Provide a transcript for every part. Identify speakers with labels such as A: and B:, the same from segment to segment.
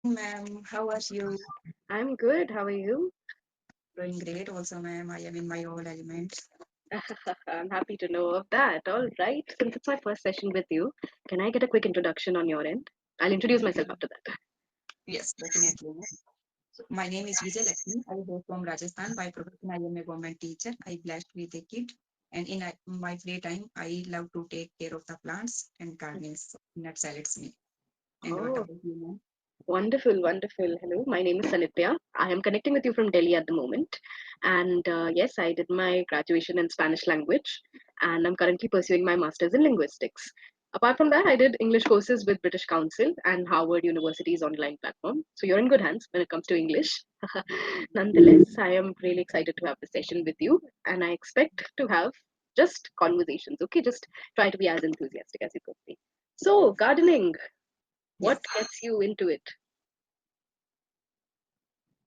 A: Good morning, ma'am. How are you?
B: I'm good. How are you?
A: Doing great also, ma'am. I am in my own elements.
B: I'm happy to know of that. All right. Since it's my first session with you, can I get a quick introduction on your end? I'll introduce myself after that.
A: Yes, definitely, ma'am. So my name is Vijay Laxmi. I am from Rajasthan. By profession, I am a government teacher. I blessed with a kid. And in my free time, I love to take care of the plants and gardening. So that excites me. And what
B: Oh,
A: about you, ma'am?
B: wonderful, wonderful. Hello, my name is Sanitya. I am connecting with you from Delhi at the moment. And yes, I did my graduation in Spanish language, and I'm currently pursuing my master's in linguistics. Apart from that, I did English courses with British Council and Harvard University's online platform. So you're in good hands when it comes to English. Nonetheless, I am really excited to have this session with you, and I expect to have just conversations. Okay, just try to be as enthusiastic as you could be. So, gardening, what
A: Yes.
B: gets you into it?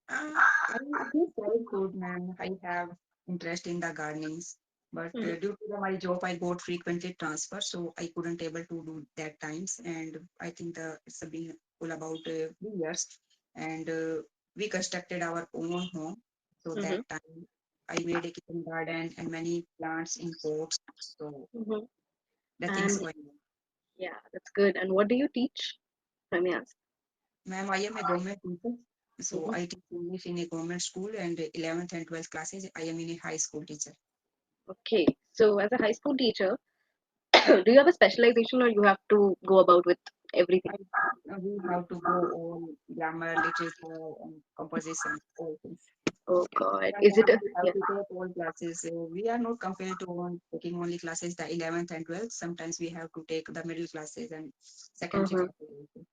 A: I it is very good, ma'am. I have interest in the gardenings, but
B: Mhm,
A: due to my job, I got frequently transfer, so I couldn't able to do that times. And I think it's been all about 3 years, and we constructed our own home. So
B: mhm,
A: that time, I made a kitchen garden and many plants in pots. So
B: mhm.
A: the things
B: And
A: going on.
B: yeah, that's good. And what do you teach? Let me ask.
A: Ma'am, I am a government teacher. So
B: Mhm.
A: I teach English in a government school and 11th and 12th classes. I am in a high school teacher.
B: Okay, so as a high school teacher, do you have a specialization or you have to go about with everything?
A: I, we have to go on grammar, literature, and composition, all things.
B: Oh God, is it
A: Sometimes
B: a
A: we have
B: yeah?
A: to take all classes. We are not compelled to taking only classes the 11th and 12th. Sometimes we have to take the middle classes and secondary
B: Mhm.
A: classes also.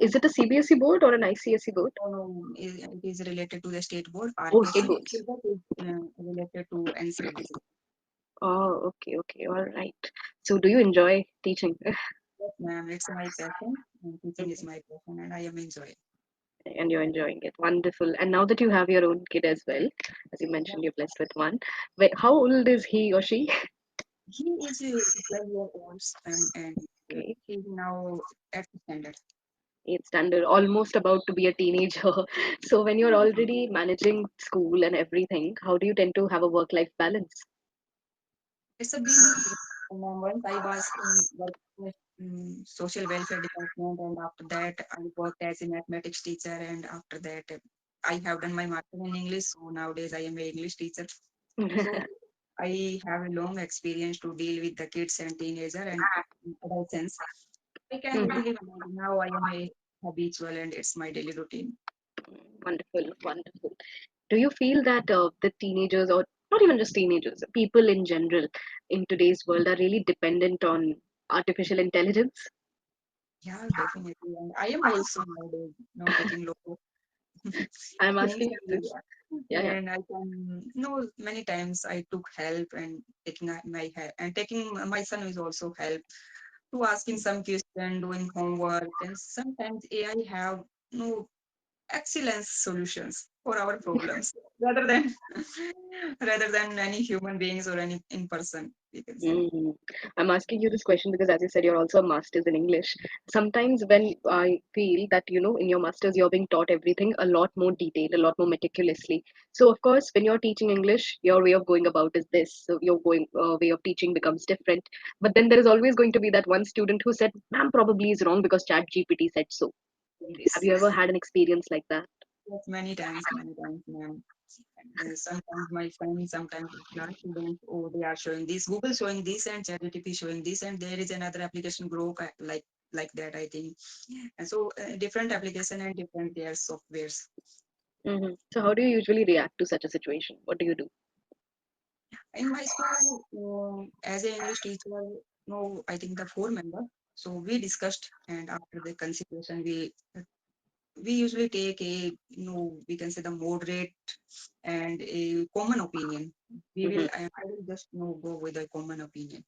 B: Is it a CBSE board or an ICSE board?
A: So, no, it is related to the state board.
B: Oh, state
A: RPC
B: boards.
A: syllabus is related to NCBC.
B: Oh, okay, okay, all right. So, do you enjoy teaching?
A: Yes, ma'am, it's my passion. And teaching is my passion, and I am enjoying.
B: And you're enjoying it. Wonderful. And now that you have your own kid as well, as you mentioned, you're blessed with one. Wait, how old is he or she?
A: He is 12-year-old, and
B: Okay,
A: he's now at the standard.
B: eighth standard, almost about to be a teenager. So when you're already managing school and everything, how do you tend to have a work-life balance?
A: It's a been once I was in work with social welfare department, and after that I worked as a mathematics teacher, and after that I have done my master in English. So nowadays I am a English teacher. So I have a long experience to deal with the kids and teenager and adolescents. I can
B: Mhm.
A: easily manage. Now I am a habitual, and it's my daily routine.
B: Wonderful, wonderful. Do you feel that the teenagers, or not even just teenagers, people in general in today's world are really dependent on artificial intelligence?
A: Yeah, definitely. And I am also nowadays now taking lot of
B: I'm
A: things,
B: asking you this. Yeah, yeah.
A: and I can many times I took help and taking my help and taking my son is also help to asking some question, doing homework, and sometimes AI have no excellent solutions for our problems rather than rather than any human beings or any in person, we can say.
B: Mm. I'm asking you this question because, as you said, you're also a master's in English. Sometimes, when I feel that, in your master's, you're being taught everything a lot more detailed, a lot more meticulously. So, of course, when you're teaching English, your way of going about is this. So, your way of teaching becomes different. But then there is always going to be that one student who said, "Ma'am, probably is wrong because Chat GPT said so." Have
A: Yes,
B: you ever had an experience like that?
A: yes, many times, ma'am. And, sometimes my friends, sometimes class students, oh, they are showing this, Google showing this, and ChatGPT showing this, and there is another application group like that, I think. And so different application and different their softwares.
B: So, how do you usually react to such a situation? What do you do?
A: In my school, as an English teacher, no, I think the four member. So we discussed, and after the consideration, we usually take we can say the moderate and a common opinion.
B: Mhm.
A: I will just go with a common opinion.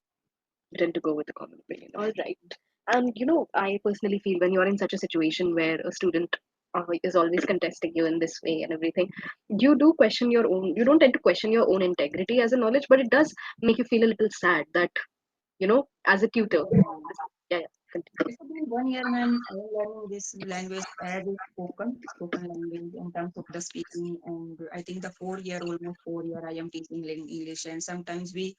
B: You tend to go with the common opinion. All right. And I personally feel when you're in such a situation where a student is always contesting you in this way and everything, you do question your own. You don't tend to question your own integrity as a knowledge, but it does make you feel a little sad that as a tutor.
A: Yes, ma'am.
B: Yeah, yeah.
A: It's been 1 year, ma'am. I am learning this language as a spoken language in terms of the speaking. And I think the 4 year, almost 4 year, I am teaching English. And sometimes we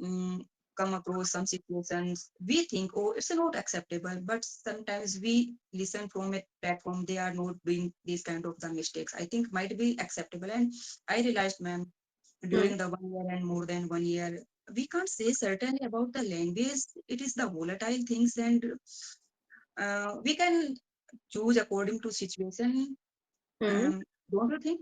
A: mm, come across some situations. We think, oh, it's not acceptable. But sometimes we listen from a platform. They are not doing these kind of the mistakes. I think might be acceptable. And I realized, ma'am,
B: Hmm.
A: during the 1 year and more than 1 year, we can't say certainly about the language. It is the volatile things, and we can choose according to situation.
B: Hmm.
A: Um, don't you think?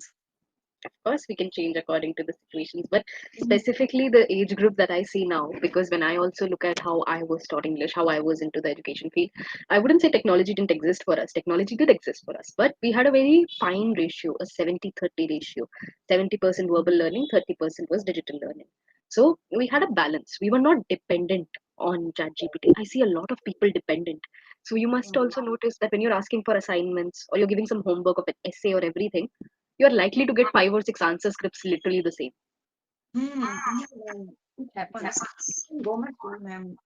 B: Of course, we can change according to the situations, but
A: Mhm.
B: specifically the age group that I see now, because when I also look at how I was taught English, how I was into the education field, I wouldn't say technology didn't exist for us. Technology did exist for us, but we had a very fine ratio, a 70-30 ratio. 70% verbal learning, 30% was digital learning. So we had a balance. We were not dependent on ChatGPT. I see a lot of people dependent. So you must
A: Mm.
B: also notice that when you're asking for assignments or you're giving some homework of an essay or everything, you're likely to get 5 or 6 answer scripts literally the same.
A: Yeah, ma'am, it happens. In government school, ma'am,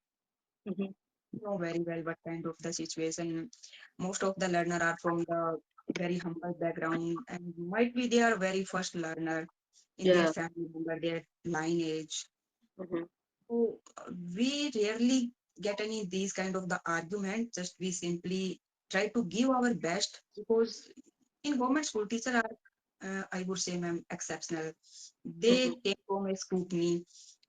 B: Hmm.
A: you know very well what kind of the situation. Most of the learner are from the very humble background, and might be they are very first learner in their
B: Yeah.
A: family member, their lineage.
B: Hmm.
A: So we rarely get any these kind of the argument. Just we simply try to give our best because in government school teacher are, I would say, ma'am, exceptional.
B: Hmm.
A: They take home a scrutiny,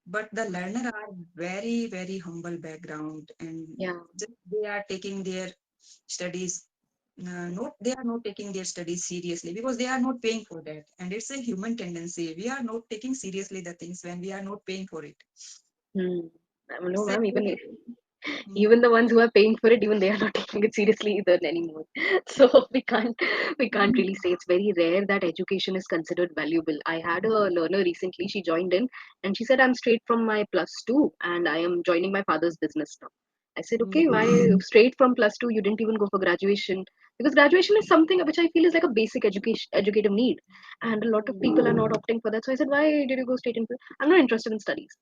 A: but the learner are very humble background, and
B: Yeah.
A: just they are taking their studies. Not they are not taking their studies seriously because they are not paying for that, and it's a human tendency. We are not taking seriously the things when we are not paying for it.
B: Hmm. No,
A: It's a
B: ma'am.
A: very, mm,
B: Even the ones who are paying for it, even they are not taking it seriously either anymore. So we can't really say. It's very rare that education is considered valuable. I had a learner recently. She joined in and she said, "I'm straight from my plus two and I am joining my father's business now." I said, "Okay,
A: mm,
B: why straight from plus two? You didn't even go for graduation." Because graduation is something which I feel is like a basic educative need, and a lot of
A: mm,
B: people are not opting for that. So I said, "Why did you go straight into? I'm not interested in studies."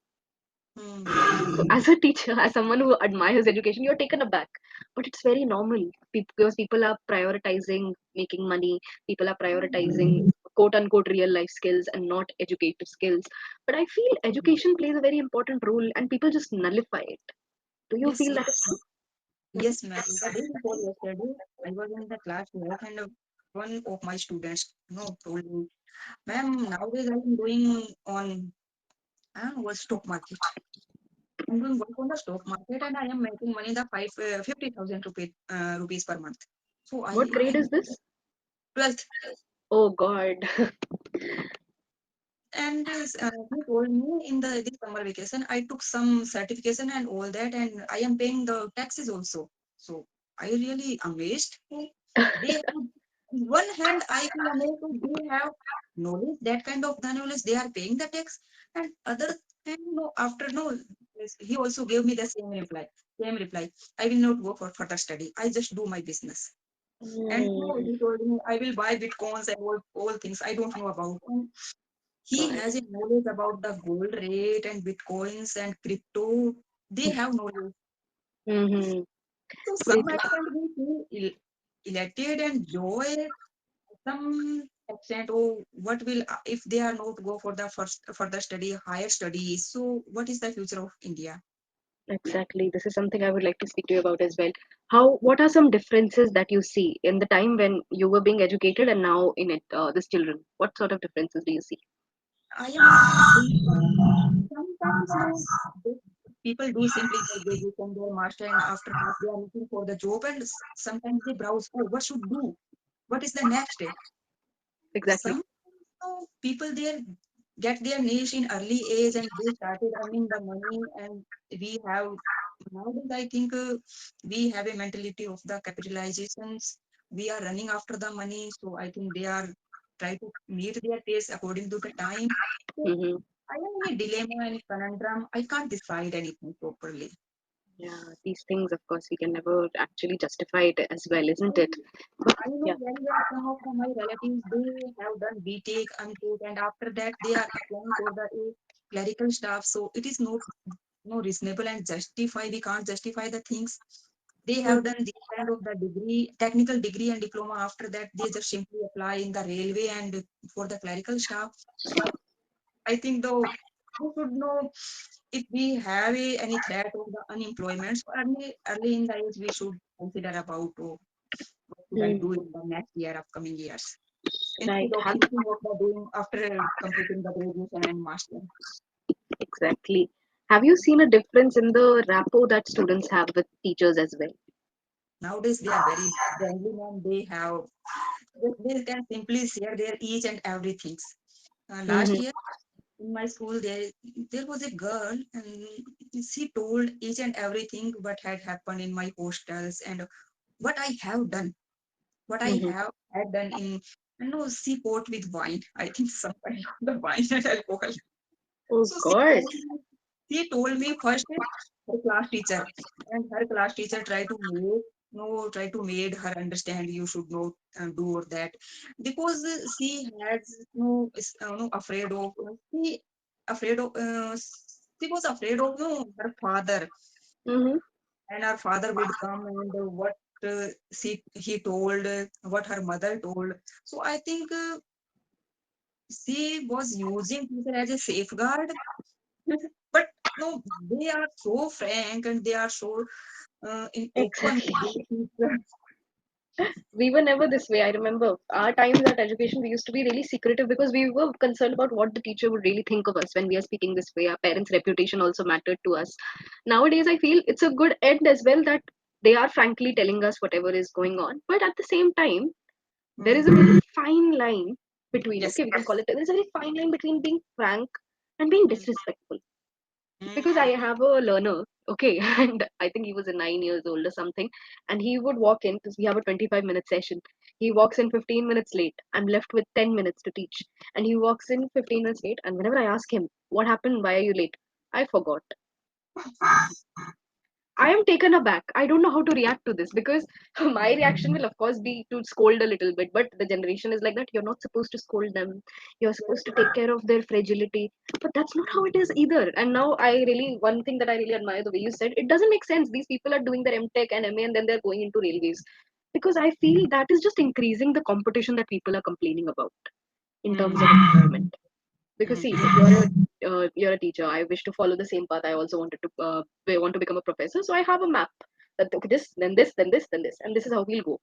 B: So,
A: mm,
B: as a teacher, as someone who admires education, you're taken aback. But it's very normal because people are prioritizing making money, people are prioritizing quote unquote real life skills and not educative skills. But I feel
A: mm.
B: education plays a very important role and people just nullify it. Do you
A: Yes,
B: feel that
A: yes,
B: is true?
A: yes, ma'am. The day before yesterday, I was in the class work, and one of my students, told me, "Ma'am, nowadays I am doing on was stock market. I'm doing work on the stock market, and I am making money the 50,000 rupees per month." So
B: What grade
A: I
B: is this?
A: 12th.
B: Oh God.
A: And he told me in the this summer vacation, I took some certification and all that, and I am paying the taxes also. So I really amazed. They have, on one hand, I feel amazed that they have knowledge, that kind of the knowledge, they are paying the tax, and other hand, no, after no, he also gave me the same reply. Same reply. I will not go for further study. I just do my business. And no,
B: Hmm.
A: he told me I will buy bitcoins and all things I don't know about. He
B: God.
A: has a knowledge about the gold rate and bitcoins and crypto. They have knowledge.
B: Mm-hmm.
A: So
B: They
A: some
B: do.
A: extent we feel elated and joy. Some extent, oh, what will if they are not go for the first further study, higher studies? So what is the future of India?
B: Exactly. This is something I would like to speak to you about as well. What are some differences that you see in the time when you were being educated and now in it, this children? What sort of differences do you see?
A: I am seeing sometimes no they- people do simply their graduation, their master, and after that they are looking for the job, and sometimes they browse, oh, what should do? What is the next step?
B: Exactly.
A: Some people there get their niche in early age and they started earning the money, and we have nowadays I think we have a mentality of the capitalizations. We are running after the money, so I think they are try to meet their pace according to the time. So
B: Hmm.
A: I am in a dilemma and conundrum. I can't decide anything properly.
B: Yeah, these things, of course, we can never actually justify it as well, isn't it? But
A: I know
B: yeah,
A: very well some of my relatives, they have done BTech, MTech, and after that they are applying for the clerical staff. So it is not no reasonable and justify. We can't justify the things. They have
B: Mhm.
A: done this kind of the degree, technical degree and diploma. After that, they just simply apply in the railway and for the clerical staff. So I think though we should know if we have any threat of the unemployment. So early in the age, we should consider about what should I do
B: Mhm.
A: in the next year, upcoming years,
B: Right.
A: instead of thinking of the doing after completing the graduation and master.
B: Exactly. Have you seen a difference in the rapport that students have with teachers as well?
A: Nowadays, they are very friendly and they can simply share their each and everything. Last
B: Mm-hmm.
A: year in my school, there was a girl and she told each and everything what had happened in my hostels and what I have done, what I
B: Mm-hmm.
A: have had done in she poured with wine. I think some kind of the wine and alcohol.
B: Oh
A: So
B: God.
A: she told me first her class teacher, and her class teacher tried to make no try to made her understand you should not do or that because she had no afraid of afraid of she was afraid of her father,
B: Mm-hmm.
A: and her father would come and what he told what her mother told. So I think she was using teacher as a safeguard. But no, they are so frank and they are so in open
B: Exactly.
A: with teacher.
B: We were never this way. I remember our times at education, we used to be really secretive because we were concerned about what the teacher would really think of us when we are speaking this way. Our parents' reputation also mattered to us. Nowadays, I feel it's a good end as well that they are frankly telling us whatever is going on. But at the same time, there is a
A: Mm.
B: very fine line between,
A: Yes.
B: okay, we can call it, there's a very fine line between being frank and being
A: Mm.
B: disrespectful. Because I
A: Mm.
B: have a learner, okay, and I think he was 9 years old or something, and he would walk in because we have a 25-minute session. He walks in 15 minutes late. I'm left with 10 minutes to teach, and he walks in 15 minutes late. And whenever I ask him, "What happened? Why are you late?" I forgot. I am taken aback. I don't know how to react to this because my reaction will, of course, be to scold a little bit. But the generation is like that. You're not supposed to scold them. You're
A: Yes.
B: supposed to take care of their fragility. But that's not how it is either. And now one thing that I really admire the way you said, it doesn't make sense. These people are doing their M.Tech and MA and then they're going into railways. Because I feel that is just increasing the competition that people are complaining about in terms of
A: Mm.
B: employment. Because see, if
A: Yes.
B: you're a teacher, I wish to follow the same path. I also wanted to want to become a professor, so I have a map that okay, this, then this, then this, then this, and this is how we'll go.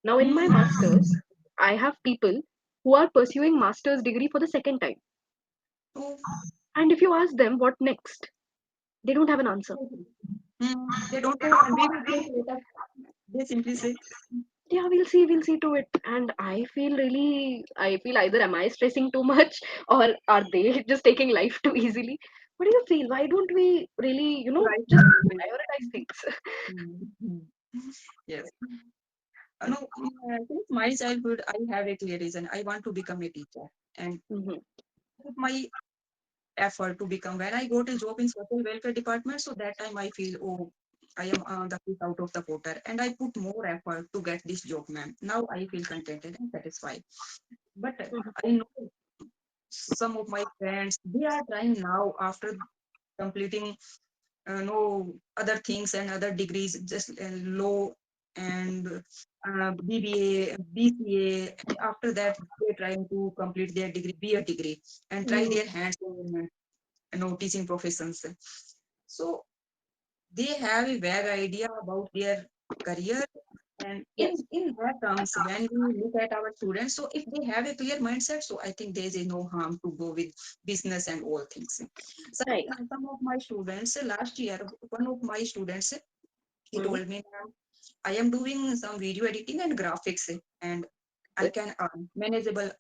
B: Now in my
A: Mm.
B: masters, I have people who are pursuing master's degree for the second time,
A: So,
B: and if you ask them what next, they don't have an answer.
A: they don't know, and we will think later. They simply say,
B: Yeah, we'll see to it. And I feel really, I feel either am I stressing too much or are they just taking life too easily? What do you feel? Why don't we really,
A: right
B: just
A: now.
B: prioritize things?
A: Mm. Yes. No, since my childhood, I have a clear reason. I want to become a teacher, and
B: Hmm.
A: put my effort to become. When I got a job in social welfare department, so that time I feel, oh, I am the fish out of the water, and I put more effort to get this job, ma'am. Now I feel contented and satisfied. But I know some of my friends, they are trying now after completing no other things and other degrees, just law and BBA, BCA, and after that they're trying to complete their degree, B.A. degree, and try
B: Mm,
A: their hands in teaching professions. So they have a vague idea about their career. And
B: yes.
A: in that terms, when we look at our students, so if they have a clear mindset, so I think there is no harm to go with business and all things.
B: Right.
A: Some of my students last year, one of my students, he
B: Mm,
A: told me, "Ma'am, I am doing some video editing and graphics, and I
B: good.
A: can earn manageable.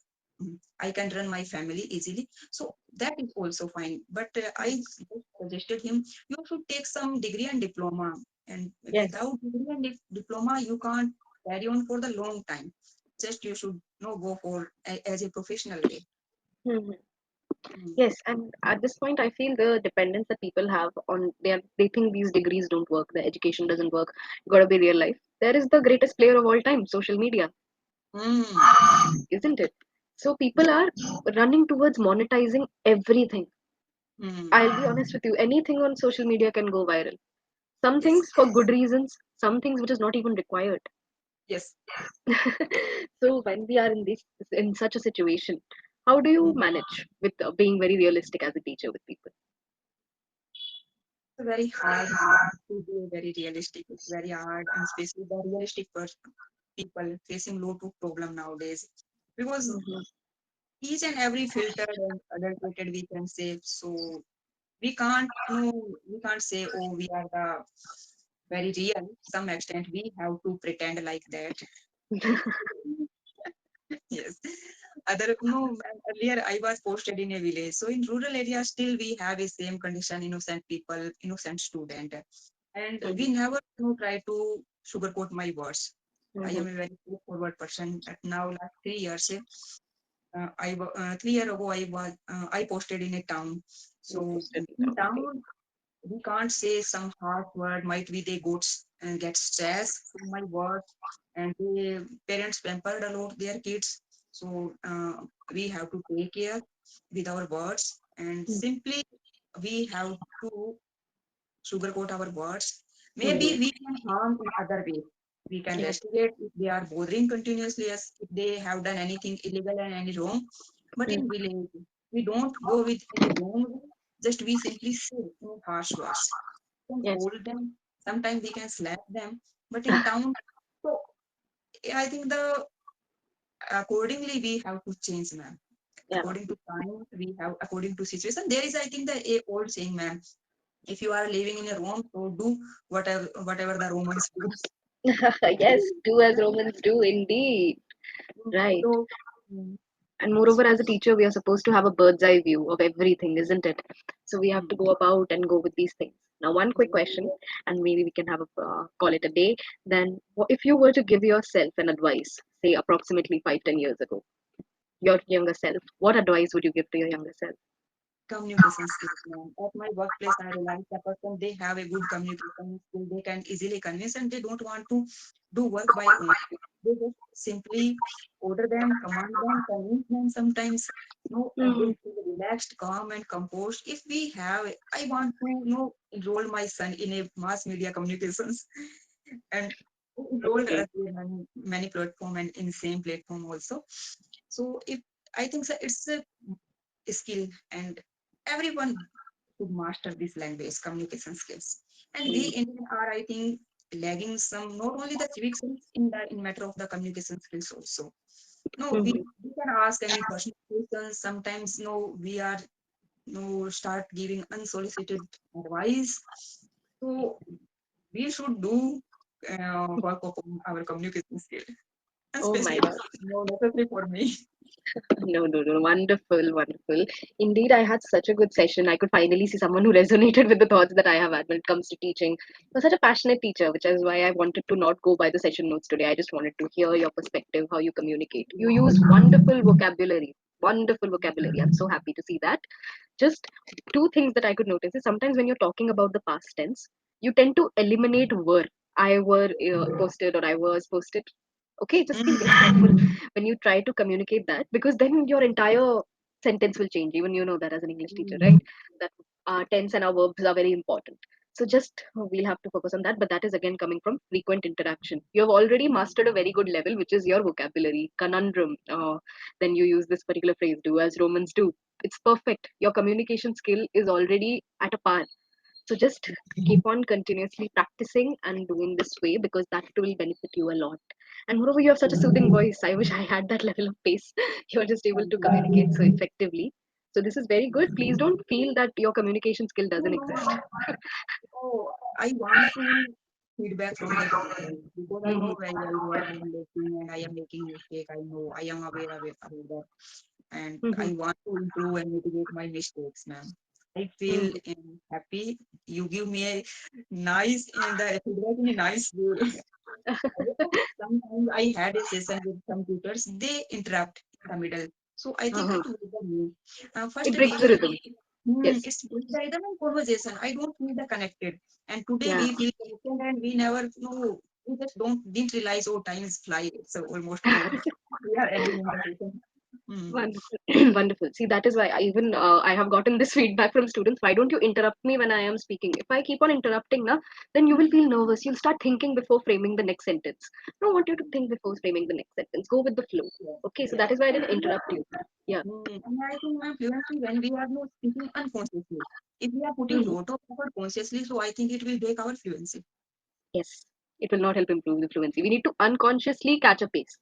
A: I can run my family easily. So that is also fine. But I
B: Mm,
A: just suggested him, you should take some degree and diploma. And
B: yes.
A: without degree and diploma, you can't carry on for the long time. Just you should go for as a professional way."
B: Mhm.
A: Mm.
B: Yes, and at this point, I feel the dependence that people have on they think these degrees don't work, the education doesn't work. Gotta be real life. There is the greatest player of all time, social media,
A: Mm.
B: isn't it? So people are running towards monetizing everything.
A: Mm.
B: I'll be honest with you, anything on social media can go viral. Some
A: Yes.
B: things for good reasons, some things which is not even required.
A: Yes.
B: So when we are in such a situation, how do you
A: Mm.
B: manage with being very realistic as a teacher with people?
A: It's very hard to be very realistic. It's very hard, and especially the realistic people facing low to problem nowadays, because
B: Mhm.
A: each and every filtered and adulterated we can say. So we can't no, we can't say, oh, we are the very real. Some extent we have to pretend like that. Yes. Other no, ma'am, earlier I was posted in a village. So in rural areas still we have a same condition, innocent people, innocent student. And we
B: Mhm.
A: never try to sugarcoat my words. I
B: Mhm.
A: am a very straightforward person. At now last 3 years, 3 years ago I posted in a town.
B: You
A: So
B: posted it
A: in
B: down. Okay.
A: town we can't say some hard word. Might be they get stressed from my work, and the parents pampered a lot their kids. So we have to take care with our words, and simply we have to sugarcoat our words. Maybe
B: Mhm.
A: we can harm in other ways. We can
B: Yes.
A: investigate if they are bothering continuously, yes, if they have done anything illegal and any wrong. But in
B: Mhm.
A: village, we don't go with any wrong way. Just we simply say in harsh words. We can
B: Yes.
A: scold them. Sometimes we can slap them. But in town, so I think the accordingly we have to change, ma'am.
B: Yeah.
A: According to time, we have according to situation. There is, I think, the a old saying, ma'am. If you are living in a Rome, so do whatever the Romans do.
B: Yes. Do as Romans do, indeed. Right.
A: So, mm,
B: And moreover, as a teacher, we are supposed to have a bird's eye view of everything, isn't it? So we have to
A: mm,
B: go about and go with these things. Now, one quick
A: mm,
B: question, and maybe we can have a call it a day. Then, if you were to give yourself an advice, say approximately 5, 10 years ago, your younger self, what advice would you give to your younger self?
A: communication skills, ma'am. At my workplace, I realize the person they have a good communication skill, they can easily convince, and they don't want to do work by own. They just simply order them, command them, convince them sometimes. No, and they
B: Mm,
A: feel relaxed, calm, and composed. If we have, I want to enroll my son in a mass media communications, and enrolled
B: okay.
A: us in many platform and in same platform also. So if I think so, it's a skill, and everyone should master this language communication skills. And we
B: Mm,
A: Indian are, I think, lagging some, not only the civic skills in the in matter of the communication skills also. No,
B: mhm.
A: we can ask any personal questions. Sometimes no, we are no start giving unsolicited advice. So we should do work upon our communication skill,
B: Oh my
A: especially
B: God.
A: no necessary for me.
B: No, no, no. Wonderful, wonderful. Indeed, I had such a good session. I could finally see someone who resonated with the thoughts that I have had when it comes to teaching. You're such a passionate teacher, which is why I wanted to not go by the session notes today. I just wanted to hear your perspective, how you communicate. You use wonderful vocabulary. Wonderful vocabulary. I'm so happy to see that. Just two things that I could notice is sometimes when you're talking about the past tense, you tend to eliminate were. I were posted or I was posted. Okay, just be very careful when you try to communicate that because then your entire sentence will change. Even you know that as an English teacher,
A: Mm.
B: right? That our tense and our verbs are very important. So just we'll have to focus on that. But that is again coming from frequent interaction. You have already mastered a very good level, which is your vocabulary conundrum. Then you use this particular phrase, "do as Romans do." It's perfect. Your communication skill is already at a par. So just keep on continuously practicing and doing this way because that will benefit you a lot. And moreover, you have such a soothing voice. I wish I had that level of pace. You're just able
A: Thank
B: to
A: you.
B: communicate so effectively. So this is very good. Please don't feel that your communication skill
A: No,
B: doesn't
A: no,
B: exist.
A: oh, I want to feedback from the people because I know
B: Mhm.
A: very well where I am making and I am making mistake. I know I am aware of it, about that, and
B: Mhm.
A: I want to improve and mitigate my mistakes, ma'am. I feel
B: Mhm.
A: happy. You give me a nice in the feedback in a nice way. I don't know, sometimes I had a session with some tutors. They interrupt in the middle, so I think
B: Uh-huh.
A: it was the me. First
B: It breaks
A: we
B: the
A: will
B: rhythm. Yes.
A: it's the rhythm and conversation. I don't feel the connected. And today
B: Yeah.
A: we feel connected and we never know. We just didn't realize, oh, time is fly. It's almost over. We are ending in the session. Mm.
B: Wonderful. Wonderful. See, that is why I have gotten this feedback from students. Why don't you interrupt me when I am speaking? If I keep on interrupting now, then you will feel nervous. You'll start thinking before framing the next sentence. I don't want you to think before framing the next sentence. Go with the flow.
A: Yeah,
B: Okay, so
A: yeah.
B: that is why I
A: And
B: didn't
A: I think,
B: interrupt you. Yeah.
A: and I think my fluency when we are not speaking unconsciously. If we are putting
B: Mhm.
A: lot of effort consciously, so I think it will break our fluency.
B: Yes. It will not help improve the fluency. We need to unconsciously catch a pace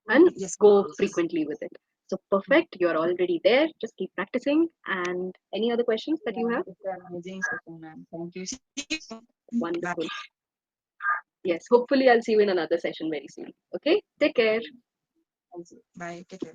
A: Mm,
B: and
A: yes,
B: go
A: yes.
B: frequently with it. So
A: Mm.
B: perfect. You're already there. Just keep practicing. And any other questions that you
A: Yeah,
B: have?
A: it's an amazing session, ma'am. Thank you. See you soon. Bye.
B: Wonderful. Yes. Hopefully, I'll see you in another session very soon. Okay. Take care.
A: Also, bye. Take care.